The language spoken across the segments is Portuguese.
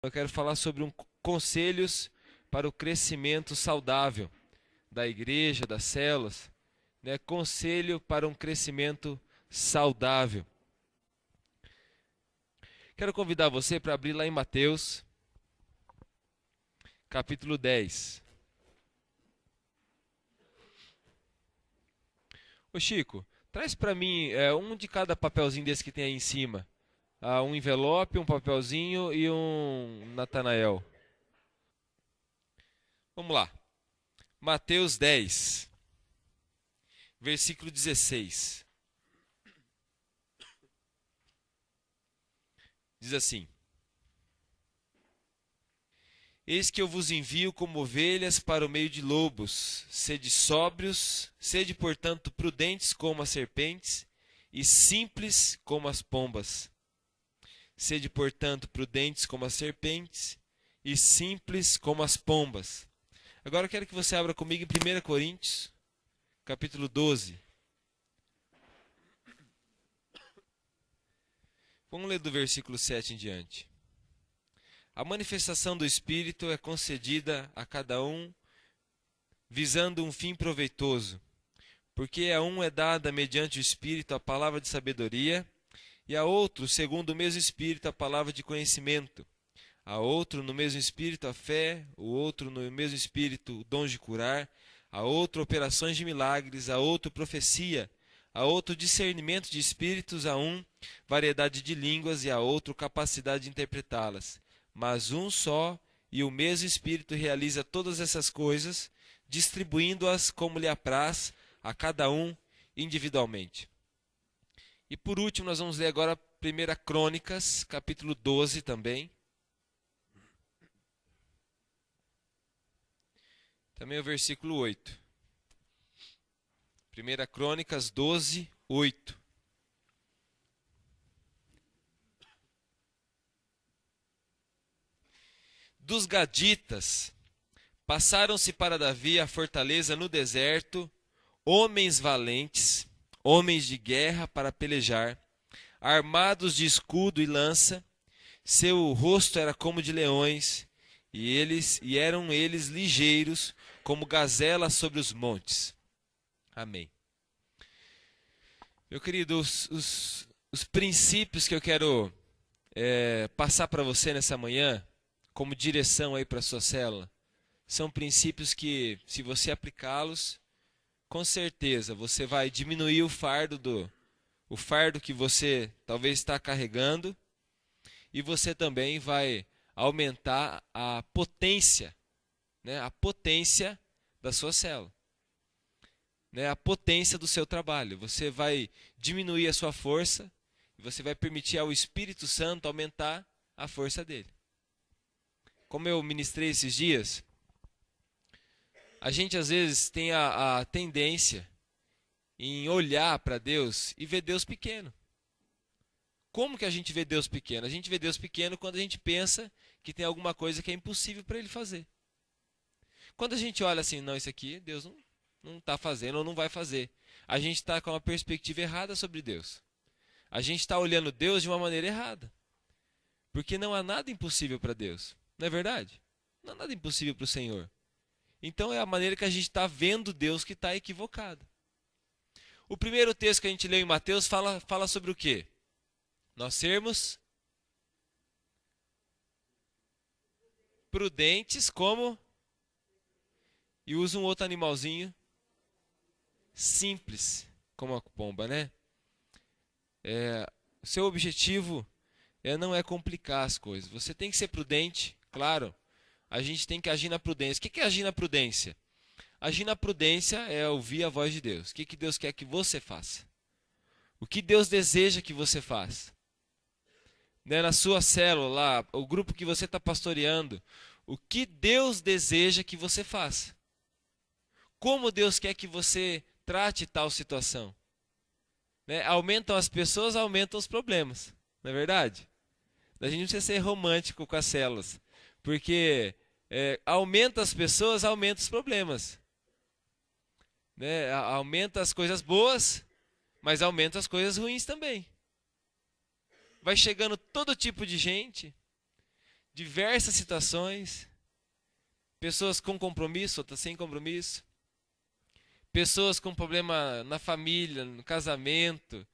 Eu quero falar sobre conselhos para o crescimento saudável da igreja, das células, né? Conselho para um crescimento saudável. Quero convidar você para abrir lá em Mateus, capítulo 10. Ô Chico, traz para mim um de cada papelzinho desse que tem aí em cima. Um envelope, um papelzinho e um Natanael. Vamos lá. Mateus 10, versículo 16. Diz assim: Eis que eu vos envio como ovelhas para o meio de lobos. Sede sóbrios, sede, portanto, prudentes como as serpentes e simples como as pombas. Sede, portanto, prudentes como as serpentes e simples como as pombas. Agora eu quero que você abra comigo em 1 Coríntios, capítulo 12. Vamos ler do versículo 7 em diante. A manifestação do Espírito é concedida a cada um visando um fim proveitoso, porque a um é dada mediante o Espírito a palavra de sabedoria, e a outro, segundo o mesmo Espírito, a palavra de conhecimento, a outro no mesmo Espírito a fé, o outro no mesmo Espírito o dom de curar, a outro operações de milagres, a outro profecia, a outro discernimento de espíritos, a um variedade de línguas e a outro capacidade de interpretá-las. Mas um só e o mesmo Espírito realiza todas essas coisas, distribuindo-as como lhe apraz a cada um individualmente. E por último, nós vamos ler agora 1 Crônicas, capítulo 12 também. Também o versículo 8. 1 Crônicas 12, 8. Dos gaditas passaram-se para Davi a fortaleza no deserto, homens valentes, homens de guerra para pelejar, armados de escudo e lança, seu rosto era como de leões, e eram eles ligeiros como gazelas sobre os montes. Amém. Meu querido, os princípios que eu quero passar para você nessa manhã, como direção aí para a sua célula, são princípios que, se você aplicá-los, com certeza você vai diminuir o fardo que você talvez está carregando, e você também vai aumentar a potência, né, a potência da sua célula, né, a potência do seu trabalho. Você vai diminuir a sua força e você vai permitir ao Espírito Santo aumentar a força dele. Como eu ministrei esses dias, a gente às vezes tem a tendência em olhar para Deus e ver Deus pequeno. Como que a gente vê Deus pequeno? A gente vê Deus pequeno quando a gente pensa que tem alguma coisa que é impossível para Ele fazer. Quando a gente olha assim, não, isso aqui Deus não está fazendo ou não vai fazer, a gente está com uma perspectiva errada sobre Deus. A gente está olhando Deus de uma maneira errada. Porque não há nada impossível para Deus. Não é verdade? Não há nada impossível para o Senhor. Então é a maneira que a gente está vendo Deus que está equivocada. O primeiro texto que a gente leu em Mateus fala sobre o quê? Nós sermos prudentes como... E usa um outro animalzinho simples, como a pomba, né? O seu objetivo não é complicar as coisas. Você tem que ser prudente, claro. A gente tem que agir na prudência. O que é agir na prudência? Agir na prudência é ouvir a voz de Deus. O que Deus quer que você faça? O que Deus deseja que você faça? Né, na sua célula, lá, o grupo que você está pastoreando, o que Deus deseja que você faça? Como Deus quer que você trate tal situação? Né? Aumentam as pessoas, aumentam os problemas. Não é verdade? A gente não precisa ser romântico com as células. Porque aumenta as pessoas, aumenta os problemas. Né? Aumenta as coisas boas, mas aumenta as coisas ruins também. Vai chegando todo tipo de gente diversas situações, pessoas com compromisso, outras sem compromisso, pessoas com problema na família, no casamento,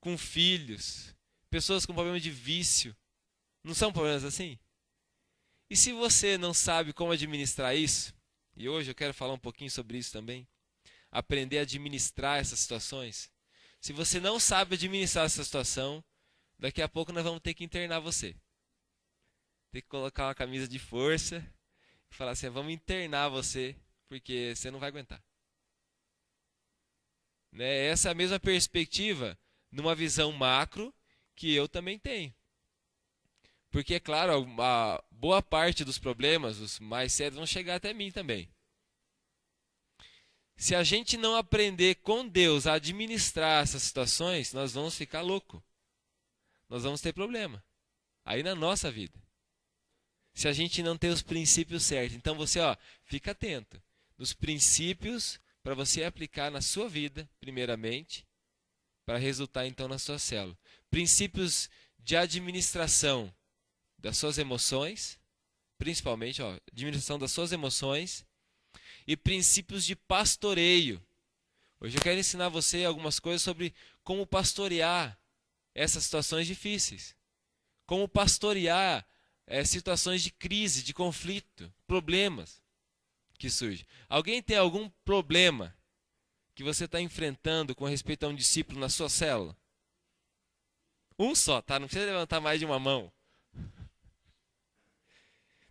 com filhos, pessoas com problema de vício. Não são problemas assim? E se você não sabe como administrar isso, e hoje eu quero falar um pouquinho sobre isso também, aprender a administrar essas situações. Se você não sabe administrar essa situação, daqui a pouco nós vamos ter que internar você. Ter que colocar uma camisa de força e falar assim, vamos internar você, porque você não vai aguentar. Né? Essa é a mesma perspectiva numa visão macro que eu também tenho. Porque, é claro, a boa parte dos problemas, os mais sérios, vão chegar até mim também. Se a gente não aprender com Deus a administrar essas situações, nós vamos ficar loucos. Nós vamos ter problema. Aí na nossa vida. Se a gente não ter os princípios certos. Então você, fica atento nos princípios para você aplicar na sua vida, primeiramente, para resultar então na sua célula. Princípios de administração das suas emoções, principalmente, administração das suas emoções, e princípios de pastoreio. Hoje eu quero ensinar você algumas coisas sobre como pastorear essas situações difíceis. Como pastorear situações de crise, de conflito, problemas que surgem. Alguém tem algum problema que você está enfrentando com respeito a um discípulo na sua célula? Um só, tá? Não precisa levantar mais de uma mão.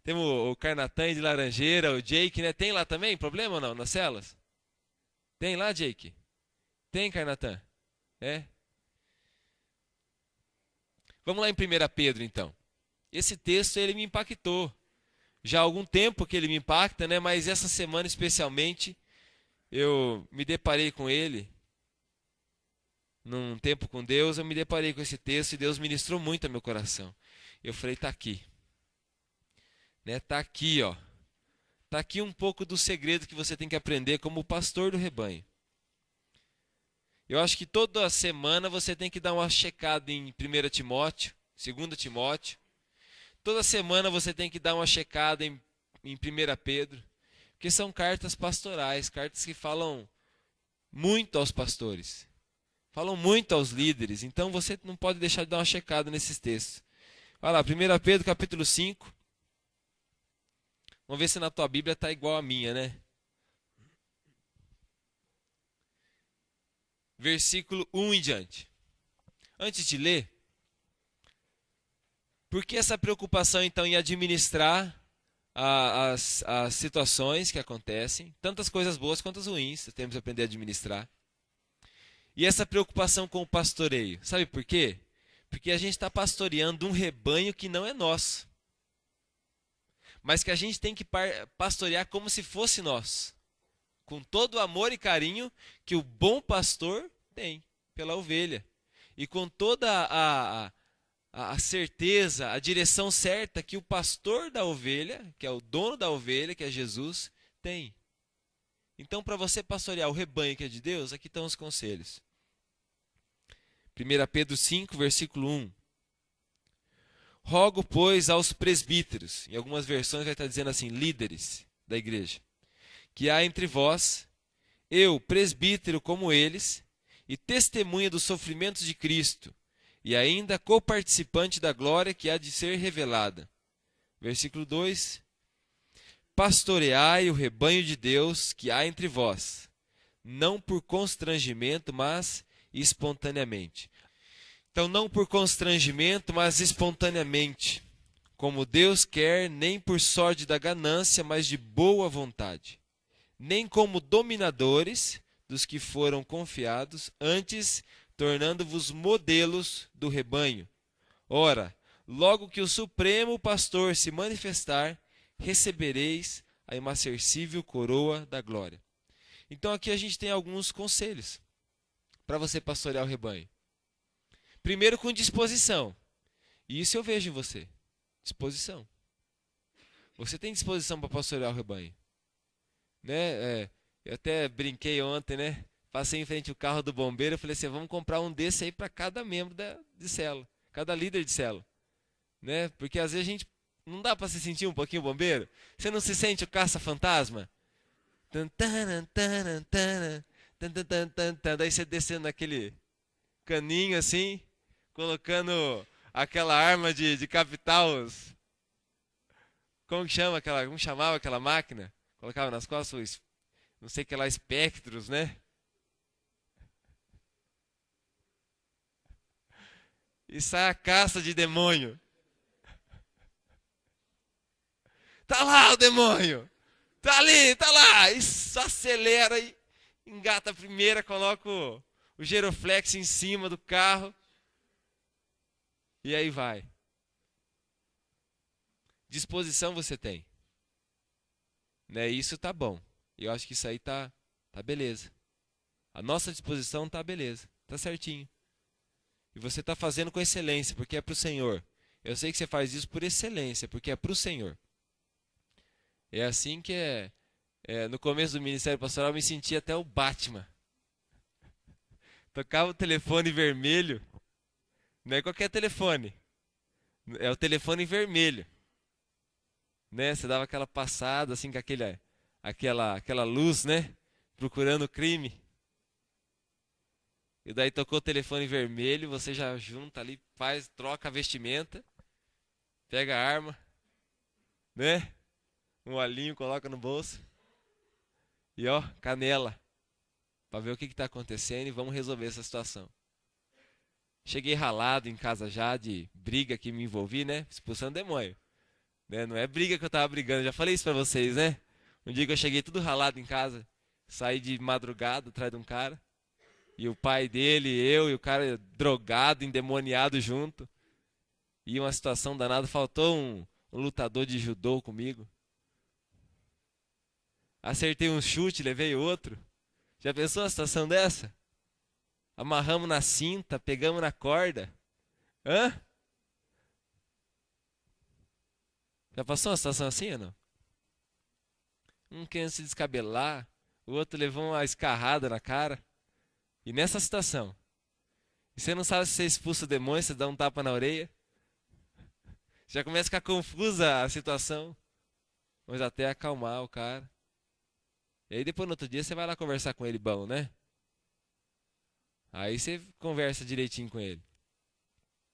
Temos o Carnatan de Laranjeira, o Jake, né? Tem lá também problema ou não, nas celas? Tem lá, Jake? Tem, Carnatan? É? Vamos lá em 1 Pedro, então. Esse texto, ele me impactou. Já há algum tempo que ele me impacta, né? Mas essa semana, especialmente, eu me deparei com ele. Num tempo com Deus, eu me deparei com esse texto e Deus ministrou muito ao meu coração. Eu falei, tá aqui. Né? Tá aqui, ó. Tá aqui um pouco do segredo que você tem que aprender como pastor do rebanho. Eu acho que toda semana você tem que dar uma checada em 1 Timóteo, 2 Timóteo. Toda semana você tem que dar uma checada em 1 Pedro. Porque são cartas pastorais, cartas que falam muito aos pastores. Falam muito aos líderes. Então você não pode deixar de dar uma checada nesses textos. Vai lá, 1 Pedro capítulo 5. Vamos ver se na tua Bíblia está igual a minha, né? Versículo 1 em diante. Antes de ler, por que essa preocupação então em administrar as situações que acontecem, tantas coisas boas quanto as ruins, temos que aprender a administrar. E essa preocupação com o pastoreio, sabe por quê? Porque a gente está pastoreando um rebanho que não é nosso, mas que a gente tem que pastorear como se fosse nosso, com todo o amor e carinho que o bom pastor tem pela ovelha, e com toda a certeza, a direção certa que o pastor da ovelha, que é o dono da ovelha, que é Jesus, tem. Então, para você pastorear o rebanho que é de Deus, aqui estão os conselhos. 1 Pedro 5, versículo 1. Rogo, pois, aos presbíteros, em algumas versões vai estar dizendo assim, líderes da igreja, que há entre vós, eu, presbítero como eles, e testemunha dos sofrimentos de Cristo, e ainda coparticipante da glória que há de ser revelada. Versículo 2. Pastoreai o rebanho de Deus que há entre vós, não por constrangimento, mas espontaneamente. Então, não por constrangimento, mas espontaneamente, como Deus quer, nem por sorte da ganância, mas de boa vontade, nem como dominadores dos que foram confiados, antes tornando-vos modelos do rebanho. Ora, logo que o Supremo Pastor se manifestar, recebereis a imarcessível coroa da glória. Então aqui a gente tem alguns conselhos para você pastorear o rebanho. Primeiro, com disposição. E isso eu vejo em você. Disposição. Você tem disposição para pastorear o rebanho. Né? Eu até brinquei ontem, né? Passei em frente ao carro do bombeiro, eu falei assim, vamos comprar um desse aí para cada membro de célula, cada líder de célula. Né? Porque às vezes a gente Não dá para se sentir um pouquinho bombeiro? Você não se sente o caça-fantasma? Tan, taran, taran, taran, tan, tan, tan, tan, tan. Daí você descendo naquele caninho assim, colocando aquela arma de decapitar os. Como que chama aquela. Como chamava aquela máquina? Colocava nas costas os. Não sei que lá, espectros, né? E sai a caça de demônio. Tá lá o demônio! Tá ali, tá lá! E só acelera e engata a primeira, coloca o giroflex em cima do carro. E aí vai. Disposição você tem. Né? Isso tá bom. Eu acho que isso aí tá beleza. A nossa disposição tá beleza. Tá certinho. E você tá fazendo com excelência, porque é pro Senhor. Eu sei que você faz isso por excelência, porque é pro Senhor. É assim que no começo do ministério pastoral eu me sentia até o Batman. Tocava o telefone vermelho. Não é qualquer telefone. É o telefone vermelho. Né? Você dava aquela passada assim com aquela luz, né? Procurando o crime. E daí tocou o telefone vermelho, você já junta ali, troca a vestimenta, pega a arma, né? Um olhinho, coloca no bolso. E ó, canela. Pra ver o que tá acontecendo e vamos resolver essa situação. Cheguei ralado em casa já de briga que me envolvi, né? Expulsando demônio. Né? Não é briga que eu tava brigando, já falei isso pra vocês, né? Um dia que eu cheguei tudo ralado em casa, saí de madrugada atrás de um cara. E o pai dele, eu e o cara drogado, endemoniado junto. E uma situação danada, faltou um lutador de judô comigo. Acertei um chute, levei outro. Já pensou uma situação dessa? Amarramos na cinta, pegamos na corda. Hã? Já passou uma situação assim ou não? Um querendo se descabelar, o outro levou uma escarrada na cara. E nessa situação, e você não sabe se você expulsa o demônio, você dá um tapa na orelha. Já começa a ficar confusa a situação. Mas até acalmar o cara. E aí depois no outro dia você vai lá conversar com ele bom, né? Aí você conversa direitinho com ele.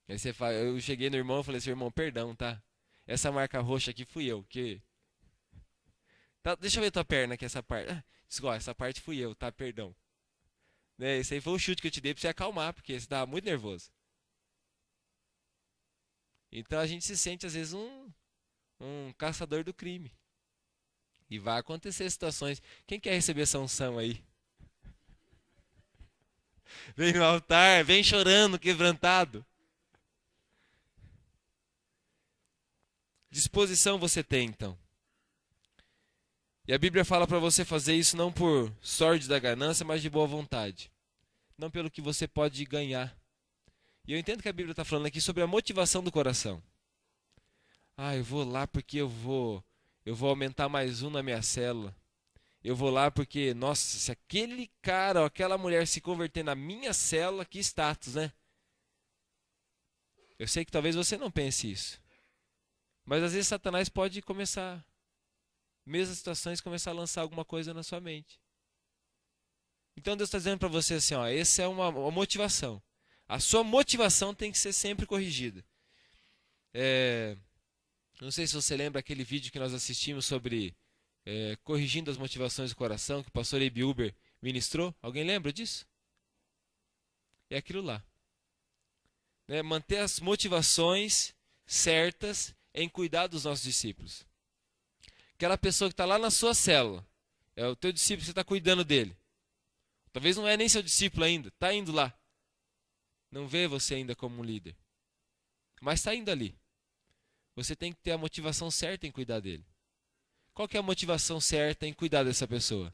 Aí você fala, eu cheguei no irmão e falei assim, irmão, perdão, tá? Essa marca roxa aqui fui eu, que... Tá, deixa eu ver tua perna aqui, essa parte. Essa parte fui eu, tá? Perdão. Né? Esse aí foi o chute que eu te dei pra você acalmar, porque você tava muito nervoso. Então a gente se sente às vezes um caçador do crime. E vai acontecer situações. Quem quer receber essa unção aí? Vem no altar, vem chorando, quebrantado. Disposição você tem, então. E a Bíblia fala para você fazer isso não por sorte da ganância, mas de boa vontade. Não pelo que você pode ganhar. E eu entendo que a Bíblia está falando aqui sobre a motivação do coração. Eu vou lá porque eu vou aumentar mais um na minha célula. Eu vou lá porque, nossa, se aquele cara ou aquela mulher se converter na minha célula, que status, né? Eu sei que talvez você não pense isso. Mas às vezes Satanás pode começar, mesmas situações, começar a lançar alguma coisa na sua mente. Então Deus está dizendo para você assim, ó, essa é uma motivação. A sua motivação tem que ser sempre corrigida. Não sei se você lembra aquele vídeo que nós assistimos sobre corrigindo as motivações do coração, que o pastor Ebi Uber ministrou. Alguém lembra disso? É aquilo lá. Né? Manter as motivações certas em cuidar dos nossos discípulos. Aquela pessoa que está lá na sua célula, é o teu discípulo, você está cuidando dele. Talvez não é nem seu discípulo ainda, está indo lá. Não vê você ainda como um líder. Mas está indo ali. Você tem que ter a motivação certa em cuidar dele. Qual que é a motivação certa em cuidar dessa pessoa?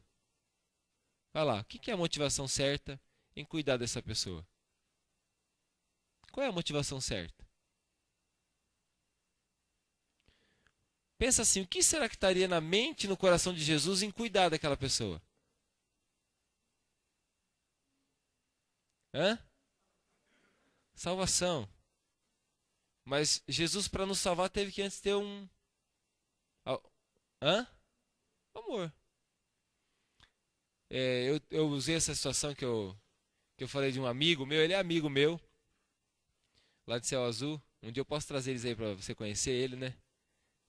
Vai lá, o que é a motivação certa em cuidar dessa pessoa? Qual é a motivação certa? Pensa assim, o que será que estaria na mente e no coração de Jesus em cuidar daquela pessoa? Salvação. Mas Jesus, para nos salvar, teve que antes ter um... Hã? Amor. Eu usei essa situação que eu falei de um amigo meu, ele é amigo meu, lá de Céu Azul. Um dia eu posso trazer eles aí para você conhecer ele, né?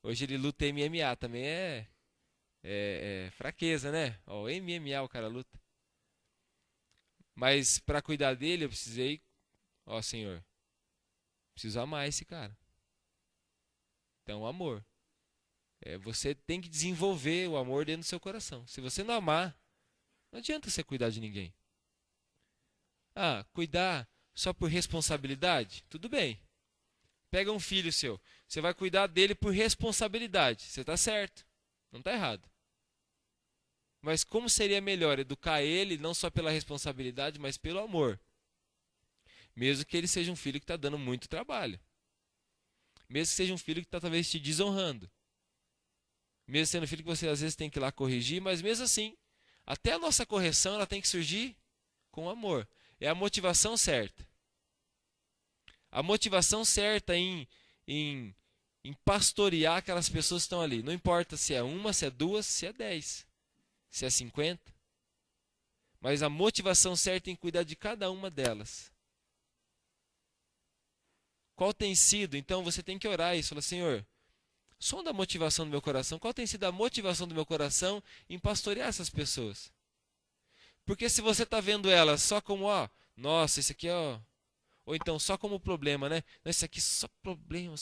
Hoje ele luta MMA, também é fraqueza, né? Ó, MMA o cara luta. Mas para cuidar dele eu precisei, ó Senhor, preciso amar esse cara. Então, amor. Você tem que desenvolver o amor dentro do seu coração. Se você não amar, não adianta você cuidar de ninguém. Ah, cuidar só por responsabilidade? Tudo bem. Pega um filho seu. Você vai cuidar dele por responsabilidade. Você está certo. Não está errado. Mas como seria melhor educar ele não só pela responsabilidade, mas pelo amor? Mesmo que ele seja um filho que está dando muito trabalho. Mesmo que seja um filho que está talvez te desonrando. Mesmo sendo um filho que você às vezes tem que ir lá corrigir, mas mesmo assim, até a nossa correção ela tem que surgir com amor. É a motivação certa. A motivação certa em pastorear aquelas pessoas que estão ali. Não importa se é uma, se é duas, se é 10, se é 50. Mas a motivação certa em cuidar de cada uma delas. Qual tem sido? Então você tem que orar isso. Falar, Senhor, sonda a motivação do meu coração. Qual tem sido a motivação do meu coração em pastorear essas pessoas? Porque se você está vendo elas só como, ó, nossa, isso aqui é, ó, ou então só como problema, né? Não, isso aqui só problema,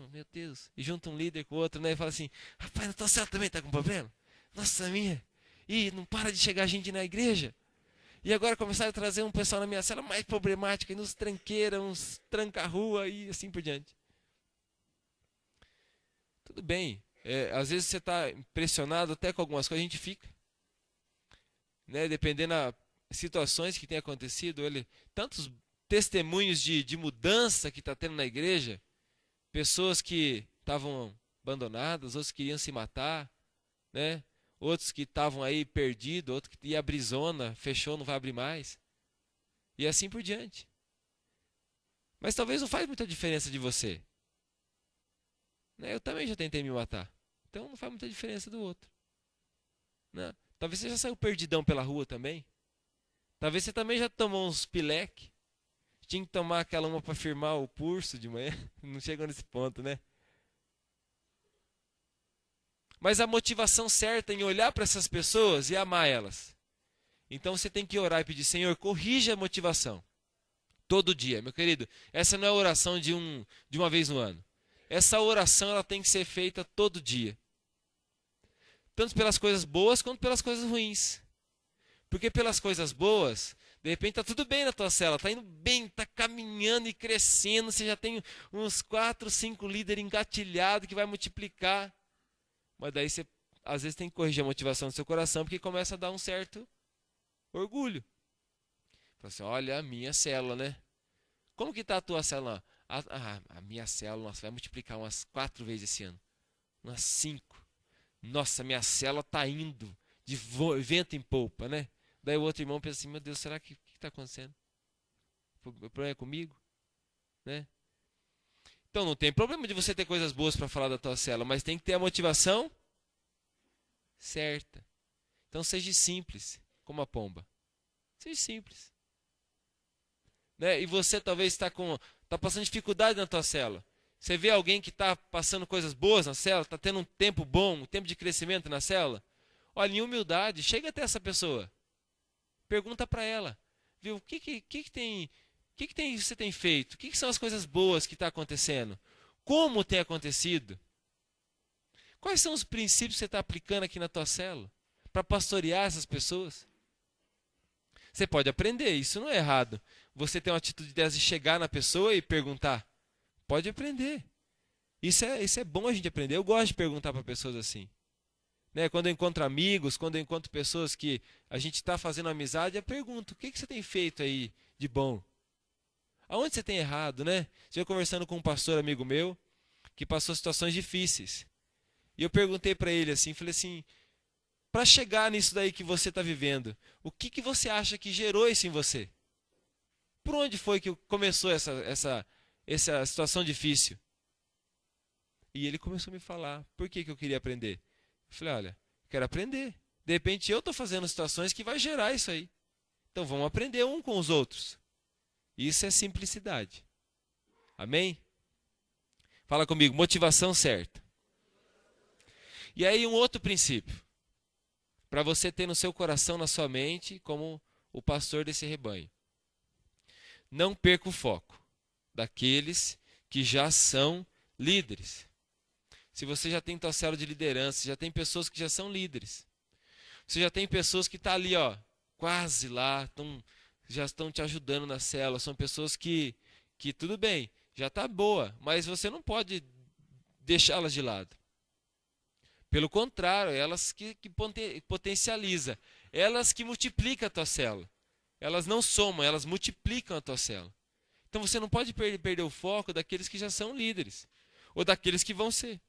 meu Deus. E junta um líder com o outro, né? E fala assim, rapaz, na tua cela também está com problema? Nossa, minha. E não para de chegar gente na igreja. E agora começaram a trazer um pessoal na minha cela mais problemática, e nos tranqueira, uns tranca-rua e assim por diante. Tudo bem. Às vezes você está impressionado até com algumas coisas, a gente fica. Né? Dependendo das situações que tem acontecido, tantos testemunhos de mudança que está tendo na igreja, pessoas que estavam abandonadas, outros que queriam se matar, né? Outros que estavam aí perdidos, outros que ia abrir zona, fechou, não vai abrir mais. E assim por diante. Mas talvez não faz muita diferença de você. Né? Eu também já tentei me matar. Então não faz muita diferença do outro. Né? Talvez você já saiu perdidão pela rua também. Talvez você também já tomou uns pileque. Tinha que tomar aquela uma para firmar o pulso de manhã. Não chegou nesse ponto, né? Mas a motivação certa em olhar para essas pessoas e amar elas. Então você tem que orar e pedir, Senhor, corrija a motivação. Todo dia, meu querido. Essa não é a oração de uma vez no ano. Essa oração ela tem que ser feita todo dia. Tanto pelas coisas boas quanto pelas coisas ruins. Porque pelas coisas boas, de repente está tudo bem na tua cela, está indo bem, está caminhando e crescendo, você já tem uns 4, 5 líderes engatilhados que vai multiplicar. Mas daí você, às vezes, tem que corrigir a motivação do seu coração, porque começa a dar um certo orgulho. Fala assim, olha a minha célula, né? Como que está a tua célula? A minha célula, nossa, vai multiplicar umas 4 vezes esse ano. Umas 5. Nossa, minha célula está indo de vento em polpa, né? Daí o outro irmão pensa assim, meu Deus, será que está acontecendo? O problema é comigo? Né? Então não tem problema de você ter coisas boas para falar da tua célula, mas tem que ter a motivação certa. Então seja simples, como a pomba. Seja simples. Né? E você talvez está passando dificuldade na tua célula. Você vê alguém que está passando coisas boas na célula, está tendo um tempo bom, um tempo de crescimento na célula. Olha, em humildade, chega até essa pessoa. Pergunta para ela, viu? O que você tem feito? O que são as coisas boas que estão acontecendo? Como tem acontecido? Quais são os princípios que você está aplicando aqui na tua célula para pastorear essas pessoas? Você pode aprender, isso não é errado. Você tem uma atitude dessa de chegar na pessoa e perguntar. Pode aprender. Isso é bom a gente aprender. Eu gosto de perguntar para pessoas assim. Né? Quando eu encontro amigos, quando eu encontro pessoas que a gente está fazendo amizade, eu pergunto, o que você tem feito aí de bom? Aonde você tem errado, né? Eu conversando com um pastor amigo meu, que passou situações difíceis. E eu perguntei para ele assim, falei assim, para chegar nisso daí que você está vivendo, o que você acha que gerou isso em você? Por onde foi que começou essa situação difícil? E ele começou a me falar, por que eu queria aprender? Eu falei, olha, quero aprender. De repente eu estou fazendo situações que vai gerar isso aí. Então vamos aprender um com os outros. Isso é simplicidade. Amém? Fala comigo, motivação certa. E aí um outro princípio, para você ter no seu coração, na sua mente, como o pastor desse rebanho. Não perca o foco daqueles que já são líderes. Se você já tem tua célula de liderança, já tem pessoas que já são líderes. Você já tem pessoas que estão ali, ó, quase lá, já estão te ajudando na célula. São pessoas que tudo bem, já está boa, mas você não pode deixá-las de lado. Pelo contrário, elas que potencializam, elas que multiplicam a tua célula. Elas não somam, elas multiplicam a tua célula. Então você não pode perder o foco daqueles que já são líderes, ou daqueles que vão ser.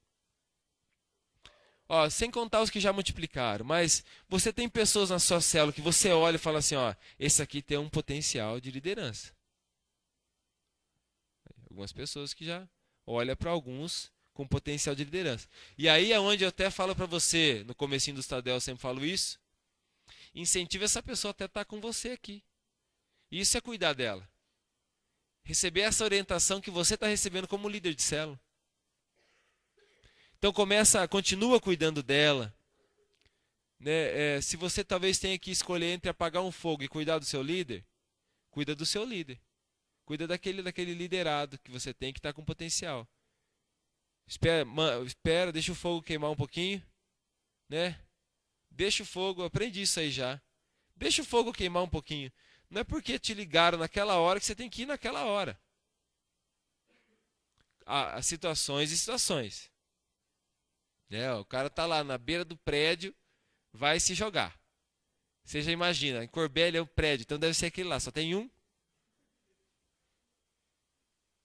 Ó, sem contar os que já multiplicaram, mas você tem pessoas na sua célula que você olha e fala assim, ó, esse aqui tem um potencial de liderança. Algumas pessoas que já olham para alguns com potencial de liderança. E aí é onde eu até falo para você, no comecinho do Stadel eu sempre falo isso, incentiva essa pessoa até estar com você aqui. Isso é cuidar dela. Receber essa orientação que você está recebendo como líder de célula. Então continua cuidando dela. Né? Se você talvez tenha que escolher entre apagar um fogo e cuidar do seu líder, cuida do seu líder. Cuida daquele liderado que você tem que está com potencial. Espera, deixa o fogo queimar um pouquinho. Né? Deixa o fogo, aprendi isso aí já. Deixa o fogo queimar um pouquinho. Não é porque te ligaram naquela hora que você tem que ir naquela hora. Há situações e situações. O cara está lá na beira do prédio, vai se jogar. Você já imagina, em Corbélia é um prédio, então deve ser aquele lá, só tem um.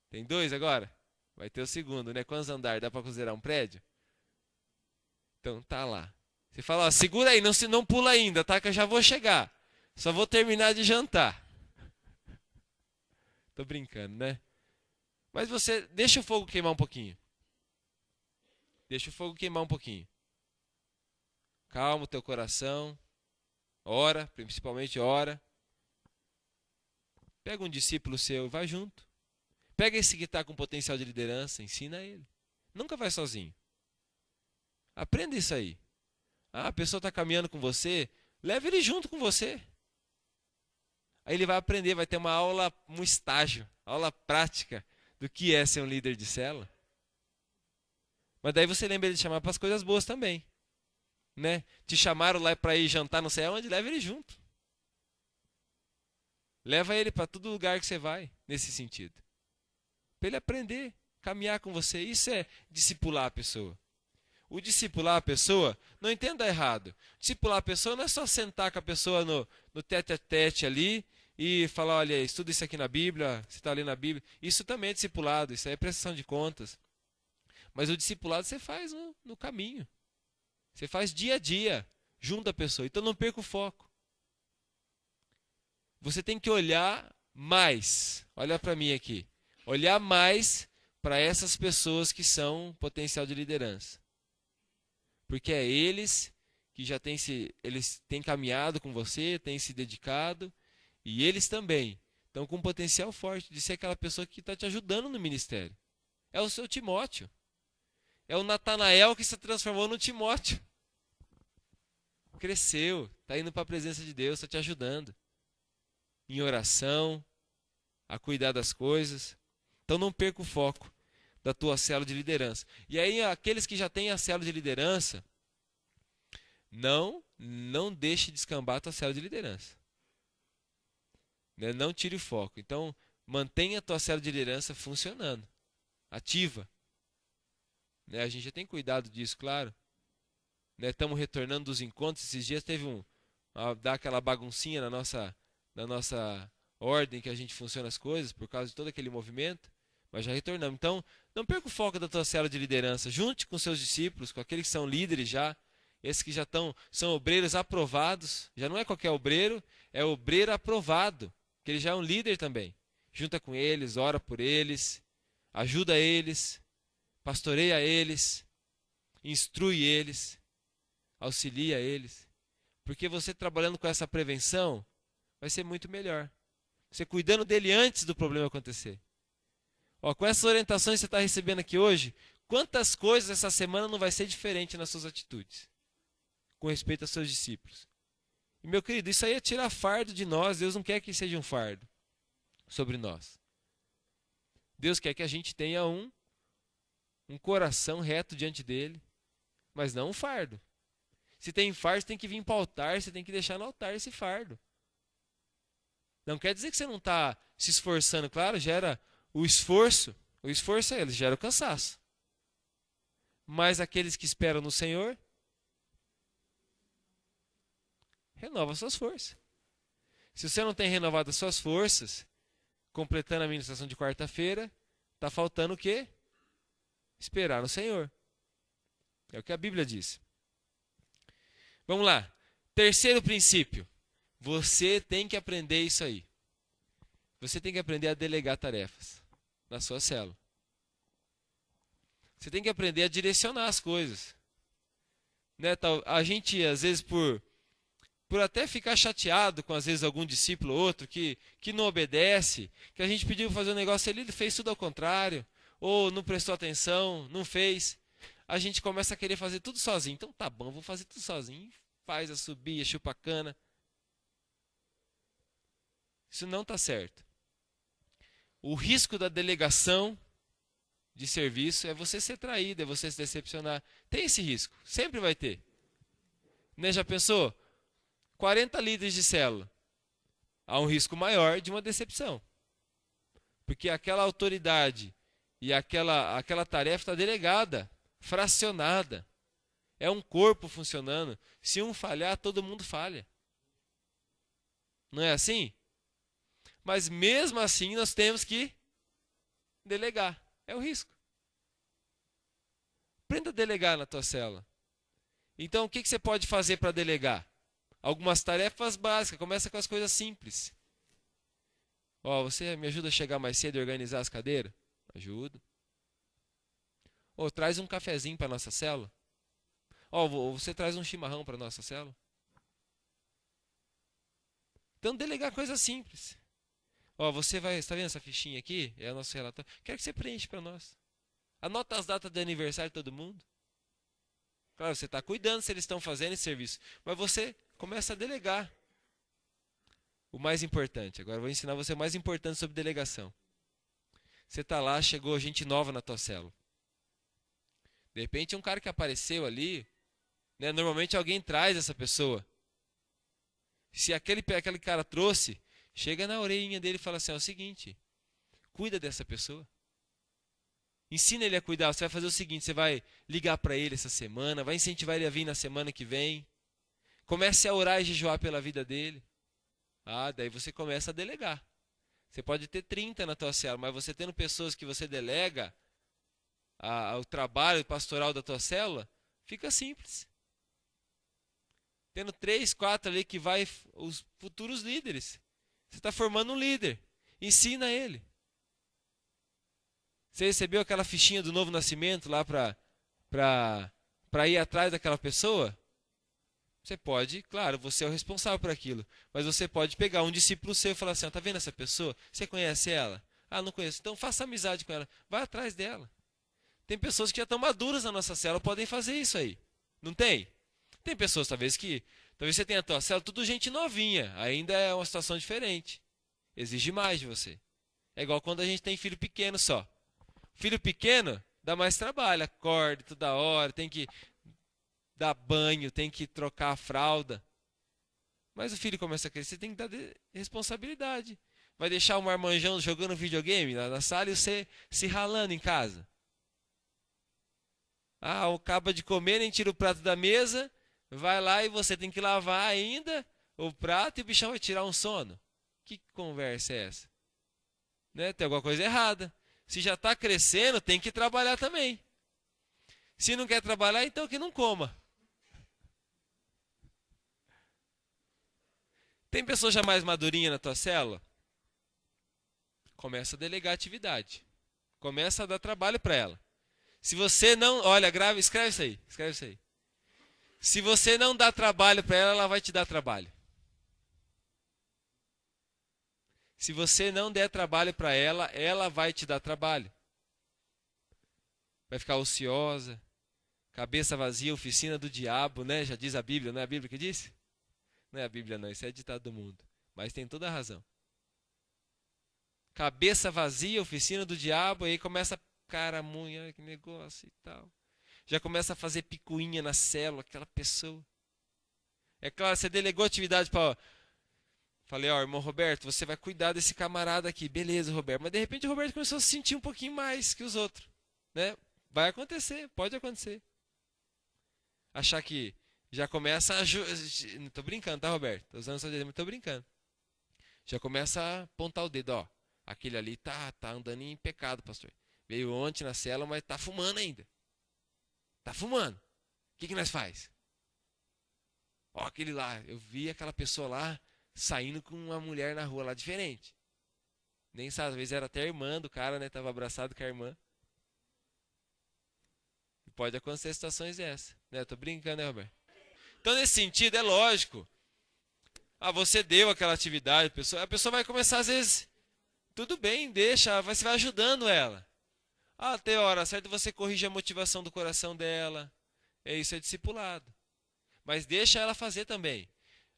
Tem dois agora? Vai ter o segundo, né? Quantos andares? Dá para considerar um prédio? Então tá lá. Você fala, ó, segura aí, não pula ainda, tá? Que eu já vou chegar. Só vou terminar de jantar. Tô brincando, né? Mas você deixa o fogo queimar um pouquinho. Deixa o fogo queimar um pouquinho. Calma o teu coração. Ora, principalmente ora. Pega um discípulo seu e vai junto. Pega esse que está com potencial de liderança, ensina ele. Nunca vai sozinho. Aprenda isso aí. A pessoa está caminhando com você, leve ele junto com você. Aí ele vai aprender, vai ter uma aula, um estágio, aula prática do que é ser um líder de célula. Mas daí você lembra ele de chamar para as coisas boas também. Né? Te chamaram lá para ir jantar não sei aonde, leva ele junto. Leva ele para todo lugar que você vai, nesse sentido. Para ele aprender, caminhar com você. Isso é discipular a pessoa. O discipular a pessoa, não entenda errado. Discipular a pessoa não é só sentar com a pessoa no tete-a-tete ali e falar, olha, estuda isso aqui na Bíblia, você está ali na Bíblia. Isso também é discipulado, isso aí é prestação de contas. Mas o discipulado você faz no caminho. Você faz dia a dia, junto à pessoa. Então não perca o foco. Você tem que olhar mais. Olha para mim aqui. Olhar mais para essas pessoas que são potencial de liderança. Porque é eles que já eles têm caminhado com você, têm se dedicado. E eles também estão com um potencial forte de ser aquela pessoa que está te ajudando no ministério. É o seu Timóteo. É o Natanael que se transformou no Timóteo. Cresceu, está indo para a presença de Deus, está te ajudando. Em oração, a cuidar das coisas. Então não perca o foco da tua célula de liderança. E aí aqueles que já têm a célula de liderança, não deixe descambar a tua célula de liderança. Não tire o foco. Então mantenha a tua célula de liderança funcionando, ativa. A gente já tem cuidado disso, claro. Estamos retornando dos encontros. Esses dias teve dar aquela baguncinha na nossa ordem que a gente funciona as coisas, por causa de todo aquele movimento. Mas já retornamos. Então, não perca o foco da tua célula de liderança. Junte com seus discípulos, com aqueles que são líderes já. Esses que já são obreiros aprovados. Já não é qualquer obreiro, é obreiro aprovado. Que ele já é um líder também. Junta com eles, ora por eles. ajuda eles, pastoreia eles, instrui eles, auxilia eles. Porque você trabalhando com essa prevenção, vai ser muito melhor. Você cuidando dele antes do problema acontecer. Ó, com essas orientações que você está recebendo aqui hoje, quantas coisas essa semana não vai ser diferente nas suas atitudes, com respeito aos seus discípulos. E meu querido, isso aí é tirar fardo de nós. Deus não quer que seja um fardo sobre nós. Deus quer que a gente tenha um coração reto diante dele, mas não um fardo. Se tem fardo, você tem que vir para o altar, você tem que deixar no altar esse fardo. Não quer dizer que você não está se esforçando. Claro, gera o esforço é ele, gera o cansaço. Mas aqueles que esperam no Senhor, renova suas forças. Se você não tem renovado as suas forças, completando a ministração de quarta-feira, está faltando o quê? Esperar no Senhor. É o que a Bíblia diz. Vamos lá. Terceiro princípio. Você tem que aprender isso aí. Você tem que aprender a delegar tarefas na sua célula. Você tem que aprender a direcionar as coisas. Né? A gente, às vezes, por até ficar chateado com, às vezes, algum discípulo ou outro que não obedece, que a gente pediu para fazer um negócio, ele fez tudo ao contrário, ou não prestou atenção, não fez. A gente começa a querer fazer tudo sozinho. Então tá bom, vou fazer tudo sozinho. Faz a subir, chupa a cana. Isso não está certo. O risco da delegação de serviço é você ser traído, é você se decepcionar. Tem esse risco, sempre vai ter. Né? Já pensou? 40 líderes de célula. Há um risco maior de uma decepção. Porque aquela autoridade e aquela tarefa está delegada, fracionada. É um corpo funcionando. Se um falhar, todo mundo falha. Não é assim? Mas mesmo assim nós temos que delegar. É o risco. Aprenda a delegar na tua célula. Então o que você pode fazer para delegar? Algumas tarefas básicas. Começa com as coisas simples. Ó, você me ajuda a chegar mais cedo e organizar as cadeiras? Ajudo. Ou traz um cafezinho para a nossa célula? Ó, você traz um chimarrão para a nossa célula? Então delegar coisas simples. Ó, você vai, está vendo essa fichinha aqui? É o nosso relatório. Quero que você preencha para nós. Anota as datas de aniversário de todo mundo. Claro, você está cuidando se eles estão fazendo esse serviço. Mas você começa a delegar. O mais importante. Agora eu vou ensinar você o mais importante sobre delegação. Você está lá, chegou gente nova na tua célula. De repente um cara que apareceu ali, né, normalmente alguém traz essa pessoa. Se aquele cara trouxe, chega na orelhinha dele e fala assim, é o seguinte, cuida dessa pessoa. Ensina ele a cuidar. Você vai fazer o seguinte, você vai ligar para ele essa semana, vai incentivar ele a vir na semana que vem. Comece a orar e jejuar pela vida dele. Ah, daí você começa a delegar. Você pode ter 30 na tua célula, mas você tendo pessoas que você delega o trabalho pastoral da tua célula, fica simples. Tendo 3, 4 ali que vai os futuros líderes. Você está formando um líder. Ensina ele. Você recebeu aquela fichinha do novo nascimento lá para ir atrás daquela pessoa? Você pode, claro, você é o responsável por aquilo. Mas você pode pegar um discípulo seu e falar assim, tá vendo essa pessoa? Você conhece ela? Ah, não conheço. Então faça amizade com ela. Vai atrás dela. Tem pessoas que já estão maduras na nossa célula, podem fazer isso aí. Não tem? Tem pessoas, talvez você tenha a tua célula, tudo gente novinha. Ainda é uma situação diferente. Exige mais de você. É igual quando a gente tem filho pequeno só. Filho pequeno dá mais trabalho. Acorda toda hora, tem que dar banho, tem que trocar a fralda. Mas o filho começa a crescer, tem que dar responsabilidade. Vai deixar o marmanjão jogando videogame na sala e você se ralando em casa. Ah, acaba de comer, nem tira o prato da mesa, vai lá e você tem que lavar ainda o prato e o bichão vai tirar um sono. Que conversa é essa? Né? Tem alguma coisa errada. Se já está crescendo, tem que trabalhar também. Se não quer trabalhar, então que não coma. Tem pessoa já mais madurinha na tua célula? Começa a delegar atividade. Começa a dar trabalho para ela. Se você não, olha, grave, escreve isso aí, escreve isso aí. Se você não dá trabalho para ela, ela vai te dar trabalho. Se você não der trabalho para ela, ela vai te dar trabalho. Vai ficar ociosa, cabeça vazia, oficina do diabo, né? Já diz a Bíblia, não é a Bíblia que disse? Não é a Bíblia não, isso é ditado do mundo. Mas tem toda a razão. Cabeça vazia, oficina do diabo, aí começa a caramunha, que negócio e tal. Já começa a fazer picuinha na célula, aquela pessoa. É claro, você delegou atividade para... Falei, ó, irmão Roberto, você vai cuidar desse camarada aqui. Beleza, Roberto. Mas de repente o Roberto começou a se sentir um pouquinho mais que os outros. Né? Vai acontecer, pode acontecer. Achar que já começa a... Não tô brincando, tá, Roberto? Tô usando seu dedo, mas tô brincando. Já começa a apontar o dedo, ó. Aquele ali tá andando em pecado, pastor. Veio ontem na célula, mas tá fumando ainda. Tá fumando. O que nós faz? Ó, aquele lá, eu vi aquela pessoa lá saindo com uma mulher na rua lá diferente. Nem sabe, às vezes era até a irmã do cara, né? Tava abraçado com a irmã. Pode acontecer situações dessas, né? Eu tô brincando, né, Roberto? Então, nesse sentido, é lógico. Ah, você deu aquela atividade, a pessoa vai começar, às vezes, tudo bem, deixa, você vai ajudando ela. Ah, até a hora certa você corrige a motivação do coração dela. Isso é discipulado. Mas deixa ela fazer também.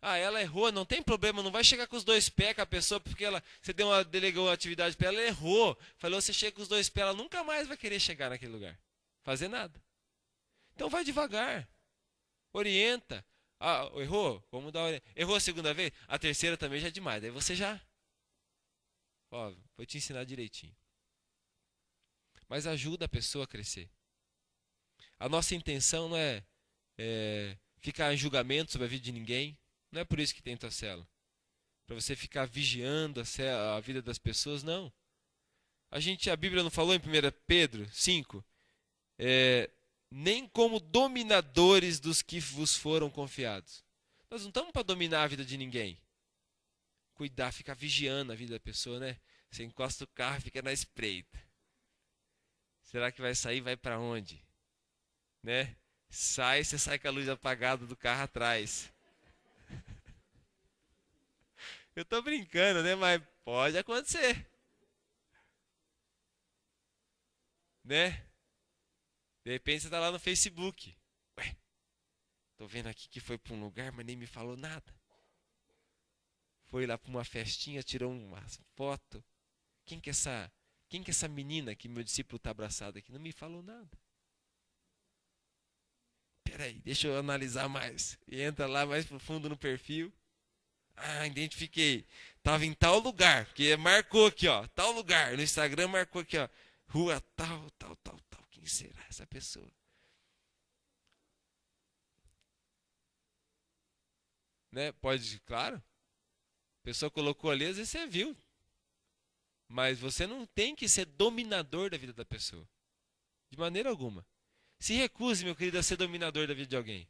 Ah, ela errou, não tem problema, não vai chegar com os dois pés com a pessoa, porque você delegou a atividade para ela, ela errou. Falou, você chega com os dois pés, ela nunca mais vai querer chegar naquele lugar. Fazer nada. Então vai devagar. Orienta. Ah, errou? Vamos dar orientação. Errou a segunda vez? A terceira também já é demais. Aí você já... Ó, vou te ensinar direitinho. Mas ajuda a pessoa a crescer. A nossa intenção não é ficar em julgamento sobre a vida de ninguém. Não é por isso que tem tua célula. Para você ficar vigiando a vida das pessoas, não. A Bíblia não falou em 1 Pedro 5? Nem como dominadores dos que vos foram confiados. Nós não estamos para dominar a vida de ninguém. Cuidar, ficar vigiando a vida da pessoa, né? Você encosta o carro e fica na espreita. Será que vai sair? Vai para onde? Né? Você sai com a luz apagada do carro atrás. Eu tô brincando, né? Mas pode acontecer. Né? De repente você tá lá no Facebook. Ué, tô vendo aqui que foi para um lugar, mas nem me falou nada. Foi lá para uma festinha, tirou uma foto. Quem que é essa menina que meu discípulo tá abraçado aqui? Não me falou nada. Peraí, deixa eu analisar mais. E entra lá mais profundo no perfil. Ah, identifiquei. Tava em tal lugar, porque marcou aqui, ó, tal lugar. No Instagram marcou aqui, ó, rua tal. Quem será essa pessoa? Né? Pode, claro. A pessoa colocou ali, às vezes você viu. Mas você não tem que ser dominador da vida da pessoa. De maneira alguma. Se recuse, meu querido, a ser dominador da vida de alguém.